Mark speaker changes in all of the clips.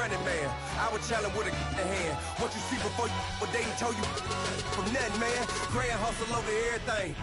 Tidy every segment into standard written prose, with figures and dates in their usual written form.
Speaker 1: running man. I was challenge with a hand. What you see before you, what they told you from nothing, man. Grand hustle over everything.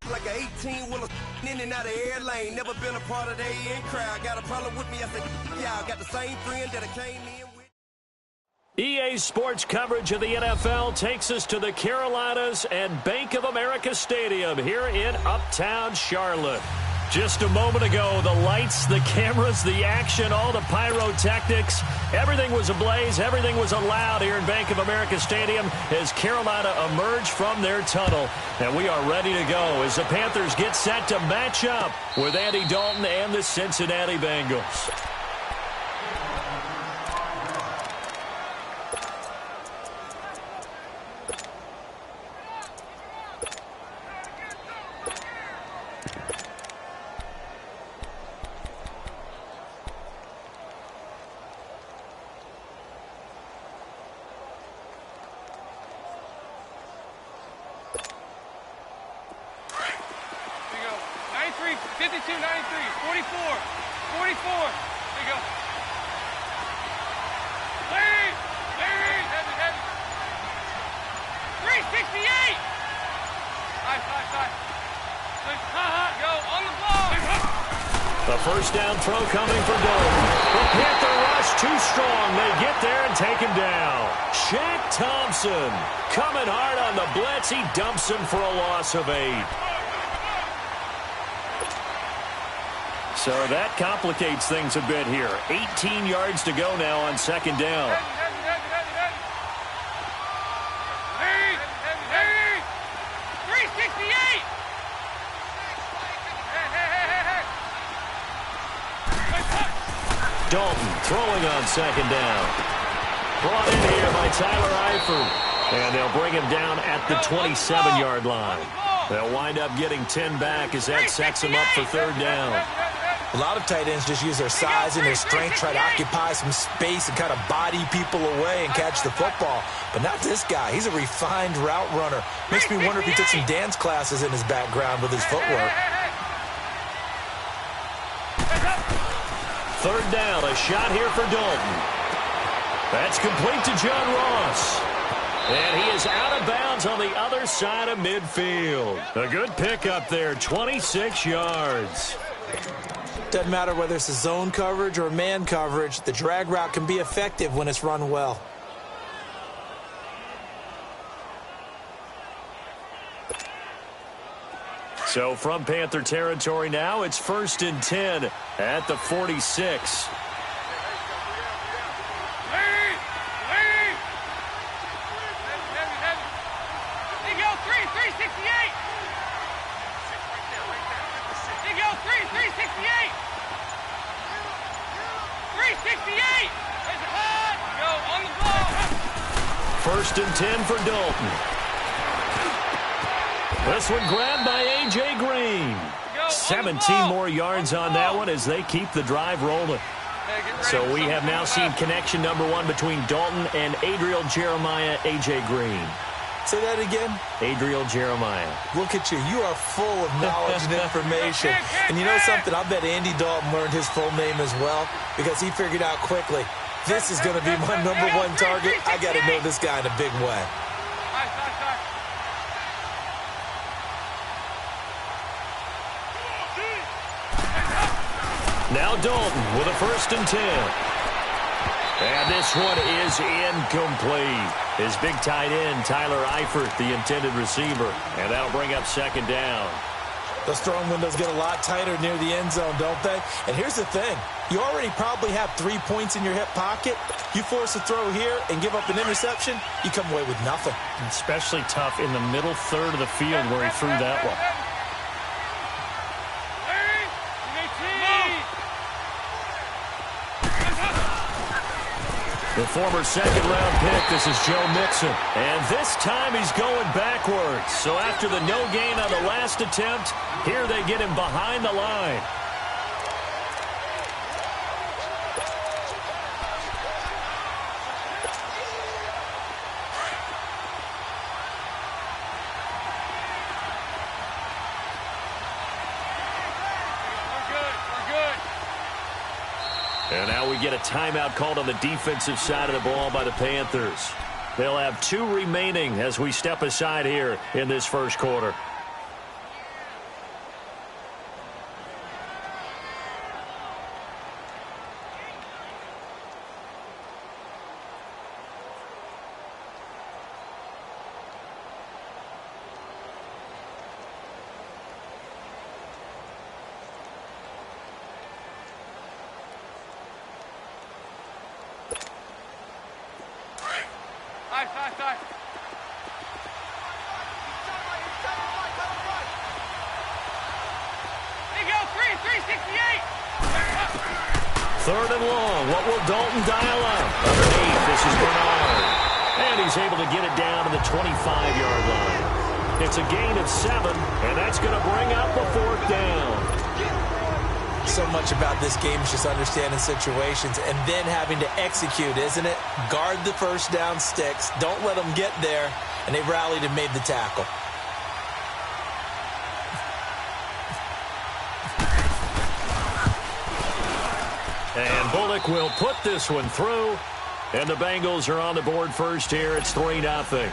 Speaker 1: Like an 18-wheeler in and out of air lane. Never been a part of the in crowd. Got a problem with me, I said, yeah, I got the same friend that I came in with.
Speaker 2: EA Sports coverage of the NFL takes us to the Carolinas and Bank of America Stadium here in Uptown Charlotte. Just a moment ago, the lights, the cameras, the action, all the pyrotechnics, everything was ablaze, everything was allowed here in Bank of America Stadium as Carolina emerged from their tunnel. And we are ready to go as the Panthers get set to match up with Andy Dalton and the Cincinnati Bengals. First down throw coming for Dalton. The Panther rush too strong. They get there and take him down. Shaq Thompson coming hard on the blitz. He dumps him for a loss of 8. So that complicates things a bit here. 18 yards to go now on second down. Dalton throwing on second down. Brought in here by Tyler Eifert. And they'll bring him down at the 27-yard line. They'll wind up getting 10 back as that sets them up for third down.
Speaker 3: A lot of tight ends just use their size and their strength, try to occupy some space and kind of body people away and catch the football. But not this guy. He's a refined route runner. Makes me wonder if he took some dance classes in his background with his footwork.
Speaker 2: Third down, a shot here for Dalton. That's complete to John Ross. And he is out of bounds on the other side of midfield. A good pickup there, 26 yards.
Speaker 3: Doesn't matter whether it's a zone coverage or man coverage, the drag route can be effective when it's run well.
Speaker 2: So from Panther territory now, it's 1st and 10 at the 46. First and 10 for Dalton. This one grabbed by A.J. Green. 17 more yards on that one as they keep the drive rolling. So we have now seen connection number 1 between Dalton and Adriel Jeremiah, A.J. Green.
Speaker 3: Say that again.
Speaker 2: Adriel Jeremiah.
Speaker 3: Look at you. You are full of knowledge and information. And you know something? I bet Andy Dalton learned his full name as well because he figured out quickly, this is going to be my number 1 target. I got to know this guy in a big way.
Speaker 2: Now Dalton with a 1st and 10. And this one is incomplete. His big tight end, Tyler Eifert, the intended receiver. And that'll bring up second down.
Speaker 3: Those throwing windows get a lot tighter near the end zone, don't they? And here's the thing. You already probably have 3 points in your hip pocket. You force a throw here and give up an interception, you come away with nothing.
Speaker 4: Especially tough in the middle third of the field where he threw that one.
Speaker 2: The former second-round pick, this is Joe Mixon. And this time he's going backwards. So after the no gain on the last attempt, here they get him behind the line. And now we we get a timeout called on the defensive side of the ball by the Panthers. They'll have 2 remaining as we step aside here in this first quarter. Third and long. What will Dalton dial up? Underneath, this is Bernard. And he's able to get it down to the 25-yard line. It's a gain of 7, and that's going to bring up a 4th down.
Speaker 3: So much about this game is just understanding situations and then having to execute, isn't it? Guard the first down sticks. Don't let them get there. And they rallied and made the tackle.
Speaker 2: And Bullock will put this one through. And the Bengals are on the board first here. It's 3-0.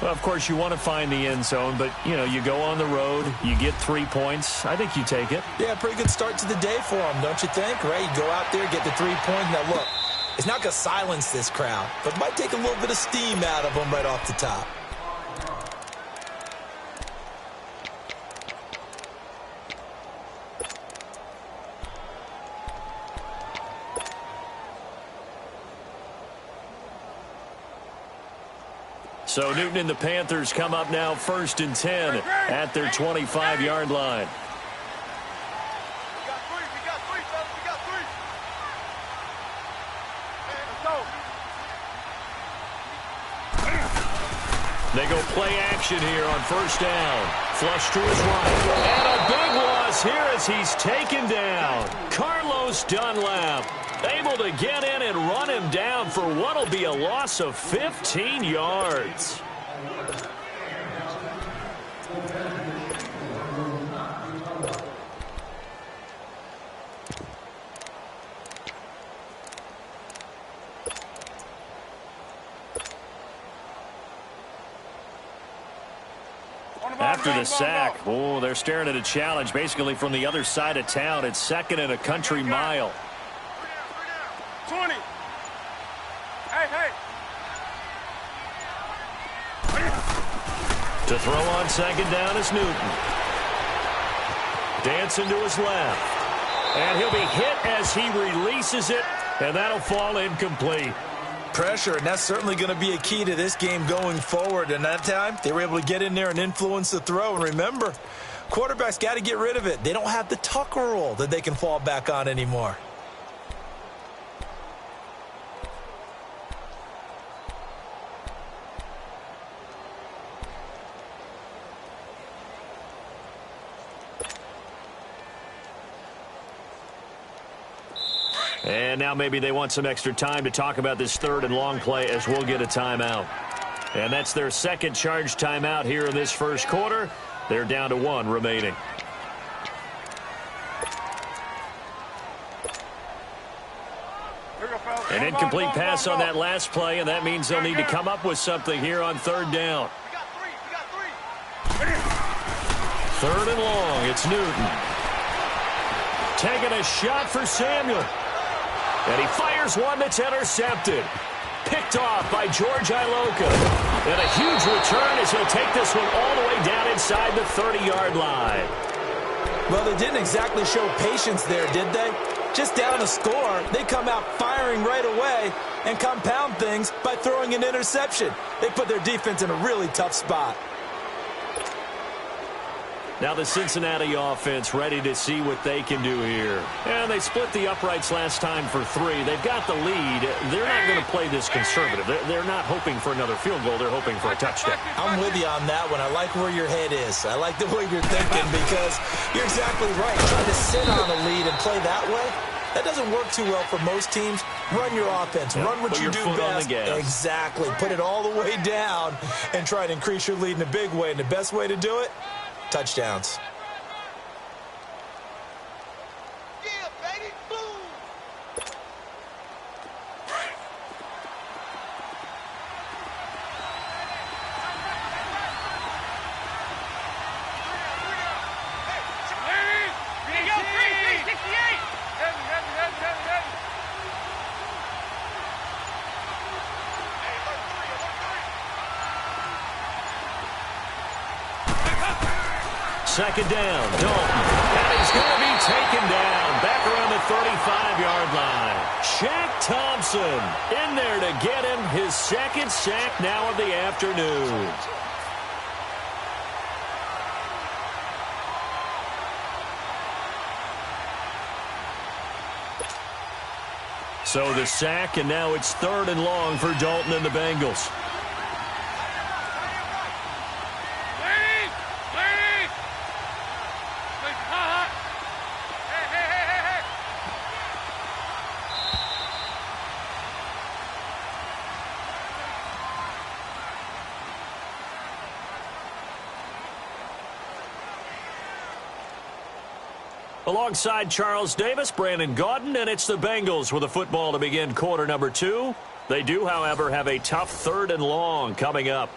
Speaker 2: Well, of course, you want to find the end zone, but, you know, you go on the road, you get 3 points. I think you take it.
Speaker 3: Yeah, pretty good start to the day for them, don't you think? Right? You go out there, get the 3 points. Now, look, it's not going to silence this crowd, but it might take a little bit of steam out of them right off the top.
Speaker 2: So Newton and the Panthers come up now 1st and 10 at their 25-yard line. They go play action here on 1st down. Flush to his right. And a big loss here as he's taken down. Carlos Dunlap able to get in and run him down for what will be a loss of 15 yards. After the sack, oh, they're staring at a challenge basically from the other side of town. It's 2nd and a country mile.
Speaker 5: 20. Hey.
Speaker 2: To throw on 2nd down is Newton. Dancing to his left. And he'll be hit as he releases it, and that'll fall incomplete.
Speaker 3: Pressure, and that's certainly going to be a key to this game going forward. And that time, they were able to get in there and influence the throw. And remember, quarterbacks got to get rid of it. They don't have the Tucker rule that they can fall back on anymore.
Speaker 2: And now maybe they want some extra time to talk about this 3rd and long play as we'll get a timeout. And that's their 2nd charge timeout here in this first quarter. They're down to 1 remaining. An incomplete pass on that last play, and that means they'll need to come up with something here on 3rd down. 3rd and long, it's Newton. Taking a shot for Samuel. And he fires one that's intercepted. Picked off by George Iloka. And a huge return as he'll take this one all the way down inside the 30-yard line.
Speaker 3: Well, they didn't exactly show patience there, did they? Just down a score, they come out firing right away and compound things by throwing an interception. They put their defense in a really tough spot.
Speaker 2: Now the Cincinnati offense ready to see what they can do here. And they split the uprights last time for 3. They've got the lead. They're not going to play this conservative. They're not hoping for another field goal. They're hoping for a touchdown.
Speaker 3: I'm with you on that one. I like where your head is. I like the way you're thinking because you're exactly right. Trying to sit on a lead and play that way, that doesn't work too well for most teams. Run your offense. Run what you do best. Exactly. Put it all the way down and try to increase your lead in a big way. And the best way to do it, touchdowns.
Speaker 1: Yeah, baby. Boom.
Speaker 2: second down. Dalton. And he's going to be taken down back around the 35-yard line. Shaq Thompson in there to get him his second sack now of the afternoon. So the sack, and now it's 3rd and long for Dalton and the Bengals. Alongside Charles Davis, Brandon Gaudin, and it's the Bengals with the football to begin quarter number 2. They do, however, have a tough 3rd and long coming up.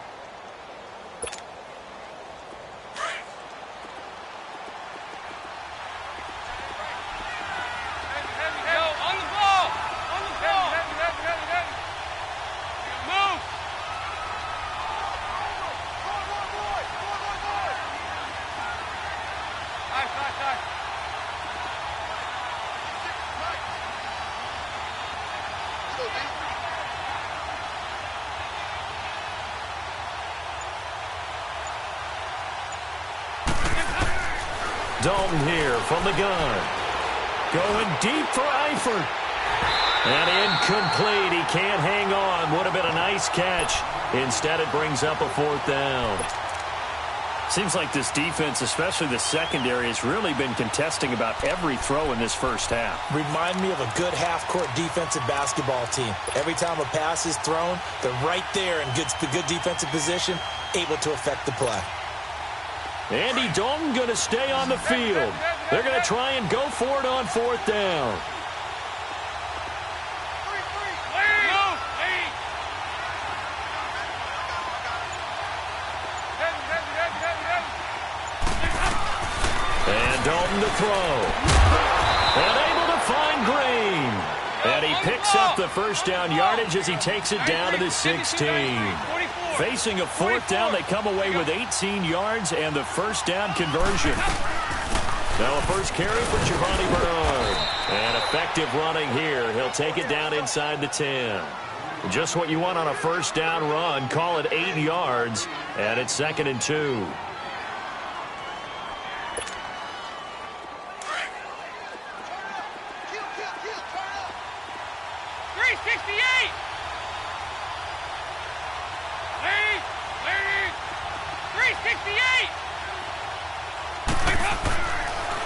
Speaker 2: Dalton here from the gun. Going deep for Eifert. And incomplete. He can't hang on. Would have been a nice catch. Instead, it brings up a 4th down.
Speaker 4: Seems like this defense, especially the secondary, has really been contesting about every throw in this first half.
Speaker 3: Remind me of a good half-court defensive basketball team. Every time a pass is thrown, they're right there in good defensive position, able to affect the play.
Speaker 2: Andy Dalton going to stay on the field. They're going to try and go for it on 4th down. And Dalton to throw. And able to find Green. And he picks up the first down yardage as he takes it down to the 16. Facing a 4th down, they come away with 18 yards and the first down conversion. Now a first carry for Giovanni Bernard. And effective running here. He'll take it down inside the 10. Just what you want on a first down run. Call it 8 yards. And it's 2nd and 2.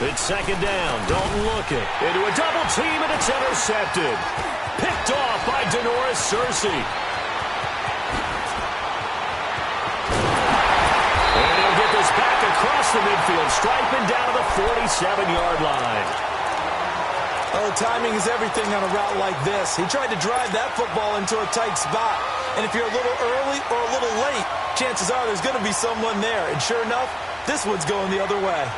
Speaker 2: It's 2nd down. Dalton looking into a double team, and it's intercepted. Picked off by Denoris Searcy. And he'll get this back across the midfield, striping down to the 47-yard line.
Speaker 3: Oh, timing is everything on a route like this. He tried to drive that football into a tight spot. And if you're a little early or a little late, chances are there's going to be someone there. And sure enough, this one's going the other way.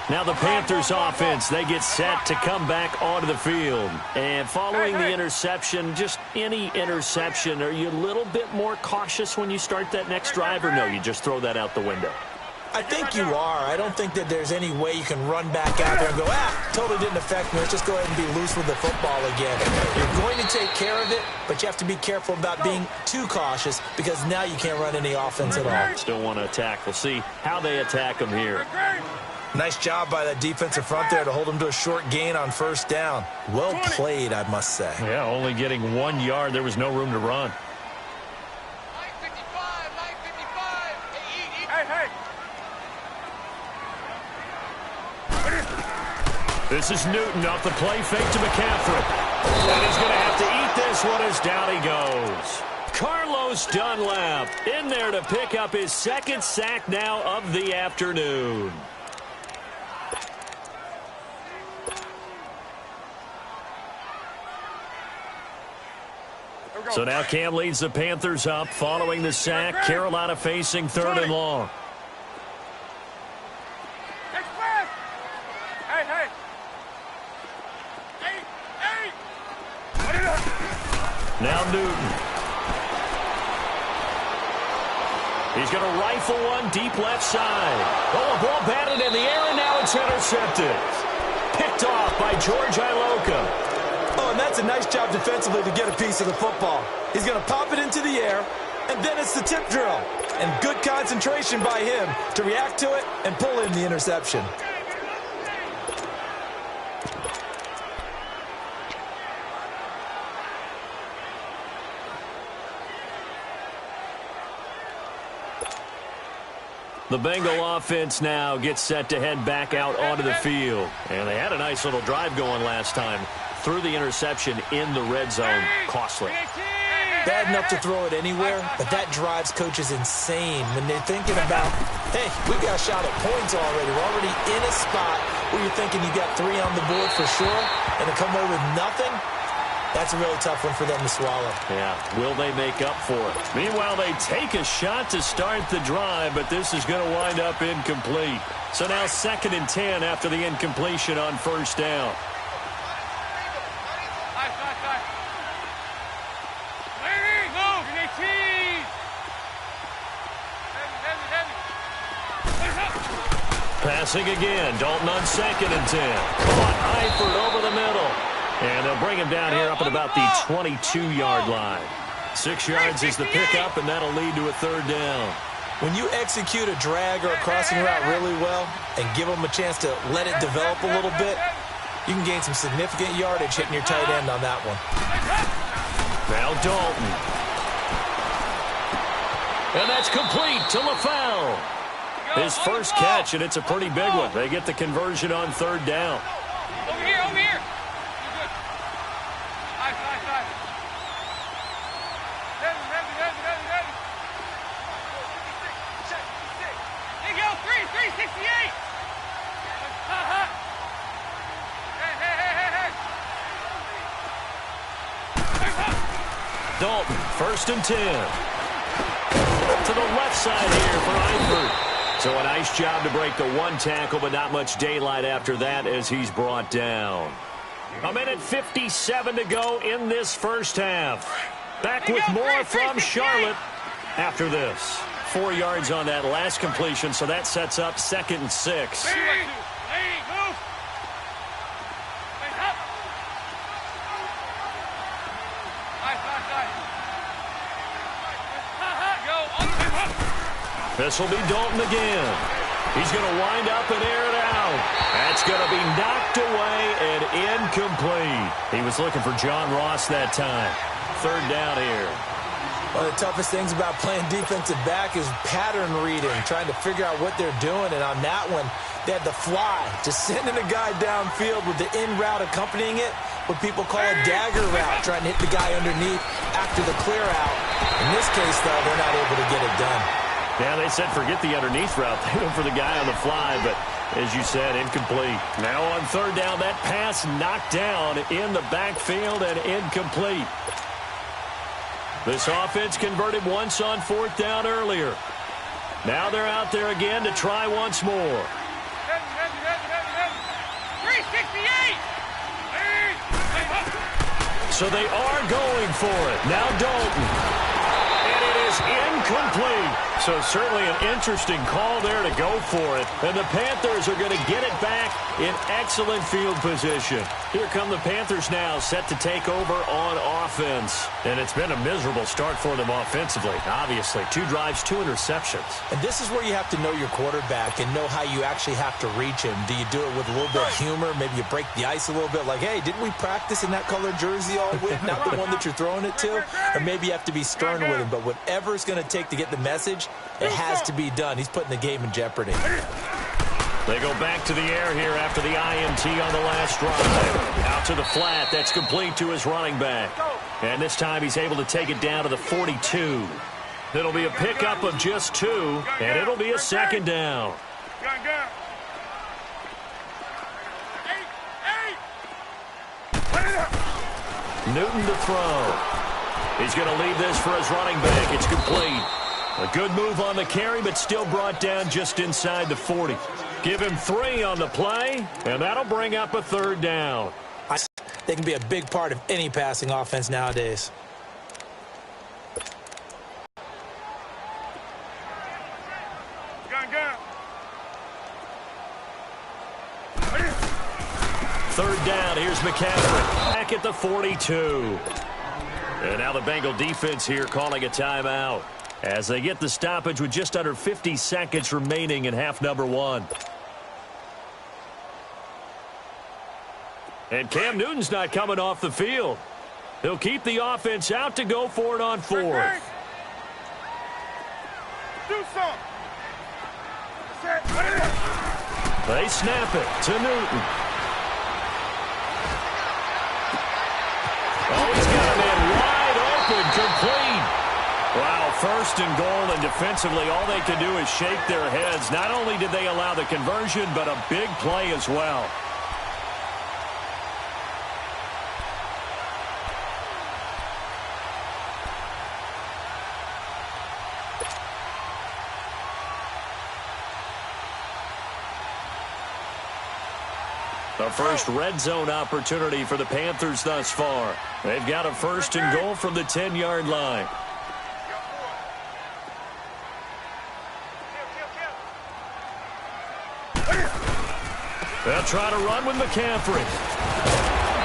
Speaker 2: Now the Panthers offense, they get set to come back onto the field. And following the interception, just any interception, are you a little bit more cautious when you start that next drive, or no, you just throw that out the window?
Speaker 3: I think you are. I don't think that there's any way you can run back out there and go, totally didn't affect me. Let's just go ahead and be loose with the football again. You're going to take care of it, but you have to be careful about being too cautious because now you can't run any offense at all.
Speaker 2: Still want to attack. We'll see how they attack them here.
Speaker 3: Nice job by that defensive front there to hold them to a short gain on first down. Well played, I must say.
Speaker 2: Yeah, only getting 1 yard. There was no room to run. This is Newton off the play fake to McCaffrey. And he's going to have to eat this one as down he goes. Carlos Dunlap in there to pick up his 2nd sack now of the afternoon. So now Cam leads the Panthers up following the sack. Carolina facing 3rd and long. Now Newton. He's going to rifle one deep left side. Oh, a ball batted in the air, and now it's intercepted. Picked off by George Iloka.
Speaker 3: Oh, and that's a nice job defensively to get a piece of the football. He's going to pop it into the air, and then it's the tip drill. And good concentration by him to react to it and pull in the interception.
Speaker 2: The Bengal offense now gets set to head back out onto the field. And they had a nice little drive going last time. Threw the interception in the red zone. Costly.
Speaker 3: Bad enough to throw it anywhere, but that drives coaches insane when they're thinking about, hey, we got a shot at points already. We're already in a spot where you're thinking you got 3 on the board for sure, and to come away with nothing, that's a really tough one for them to swallow.
Speaker 2: Yeah, will they make up for it? Meanwhile, they take a shot to start the drive, but this is going to wind up incomplete. So now 2nd and 10 after the incompletion on first down. Passing again, Dalton on 2nd and 10. Caught Eifert over the middle. And they'll bring him down here up at about the 22-yard line. 6 yards is the pickup, and that'll lead to a 3rd down.
Speaker 3: When you execute a drag or a crossing route really well and give them a chance to let it develop a little bit, you can gain some significant yardage hitting your tight end on that one.
Speaker 2: Now Dalton. And that's complete to LaFell. His first catch, and it's a pretty big one. They get the conversion on 3rd down.
Speaker 5: Over here, over here. There you go, 368.
Speaker 2: Dalton, 1st and 10. To the left side here for Eifert. So a nice job to break the 1 tackle, but not much daylight after that as he's brought down. 1:57 to go in this first half. Back with more from Charlotte after this. 4 yards on that last completion, so that sets up 2nd and 6. This will be Dalton again. He's going to wind up and air it out. That's going to be knocked away and incomplete. He was looking for John Ross that time. 3rd down here.
Speaker 3: One of the toughest things about playing defensive back is pattern reading, trying to figure out what they're doing. And on that one, they had the fly, just sending a guy downfield with the in route accompanying it, what people call a dagger route, trying to hit the guy underneath after the clear out. In this case, though, they're not able to get it done.
Speaker 2: Yeah, they said forget the underneath route. They went for the guy on the fly, but as you said, incomplete. Now on 3rd down, that pass knocked down in the backfield and incomplete. This offense converted once on 4th down earlier. Now they're out there again to try once more.
Speaker 5: 368!
Speaker 2: So they are going for it. Now Dalton. And it is incomplete. So certainly an interesting call there to go for it. And the Panthers are going to get it back in excellent field position. Here come the Panthers now, set to take over on offense. And it's been a miserable start for them offensively, obviously. 2 drives, 2 interceptions.
Speaker 3: And this is where you have to know your quarterback and know how you actually have to reach him. Do you do it with a little bit of humor? Maybe you break the ice a little bit, like, hey, didn't we practice in that colored jersey all week? Not the one that you're throwing it to. Or maybe you have to be stern with him. But whatever it's going to take to get the message, it has to be done. He's putting the game in jeopardy.
Speaker 2: They go back to the air here after the INT on the last drive. Out to the flat. That's complete to his running back. And this time he's able to take it down to the 42. It'll be a pickup of just 2, and it'll be a 2nd down. Newton to throw. He's going to leave this for his running back. It's complete. A good move on the carry, but still brought down just inside the 40. Give him 3 on the play, and that'll bring up a 3rd down.
Speaker 3: They can be a big part of any passing offense nowadays.
Speaker 2: down. Here's McCaffrey back at the 42. And now the Bengal defense here calling a timeout as they get the stoppage with just under 50 seconds remaining in half number 1. And Cam Newton's not coming off the field. He'll keep the offense out to go for it on 4th.
Speaker 5: Do something.
Speaker 2: They snap it to Newton. Oh, he's got a man wide open, complete. Wow, 1st and goal, and defensively all they can do is shake their heads. Not only did they allow the conversion, but a big play as well. The first red zone opportunity for the Panthers thus far. They've got a 1st and goal from the 10-yard line. They'll try to run with McCaffrey.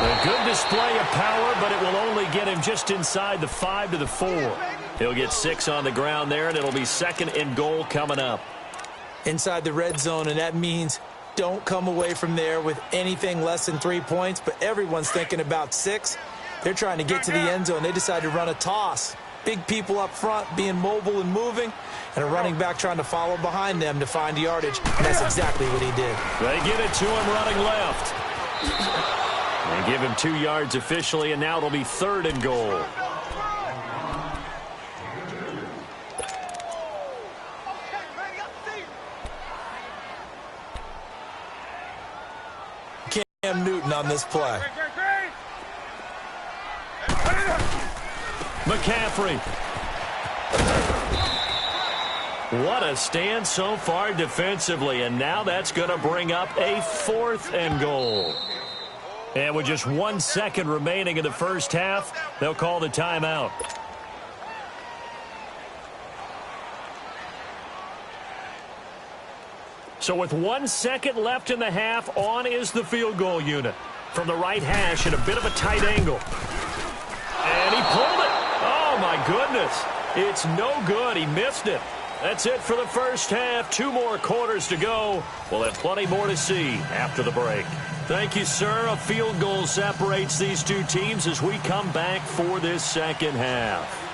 Speaker 2: A good display of power, but it will only get him just inside the 5 to the 4. He'll get 6 on the ground there, and it'll be 2nd and goal coming up.
Speaker 3: Inside the red zone, and that means don't come away from there with anything less than 3 points, but everyone's thinking about 6. They're trying to get to the end zone. They decide to run a toss. Big people up front being mobile and moving, and a running back trying to follow behind them to find yardage. And that's exactly what he did.
Speaker 2: They get it to him running left. They give him 2 yards officially, and now it'll be 3rd and goal.
Speaker 3: Cam Newton on this play.
Speaker 2: McCaffrey. What a stand so far defensively, and now that's going to bring up a 4th and goal. And with just 1 second remaining in the first half, they'll call the timeout. So with 1 second left in the half, on is the field goal unit. From the right hash at a bit of a tight angle. And he pulled it. Oh, my goodness. It's no good. He missed it. That's it for the first half. 2 more quarters to go. We'll have plenty more to see after the break. Thank you, sir. A field goal separates these two teams as we come back for this second half.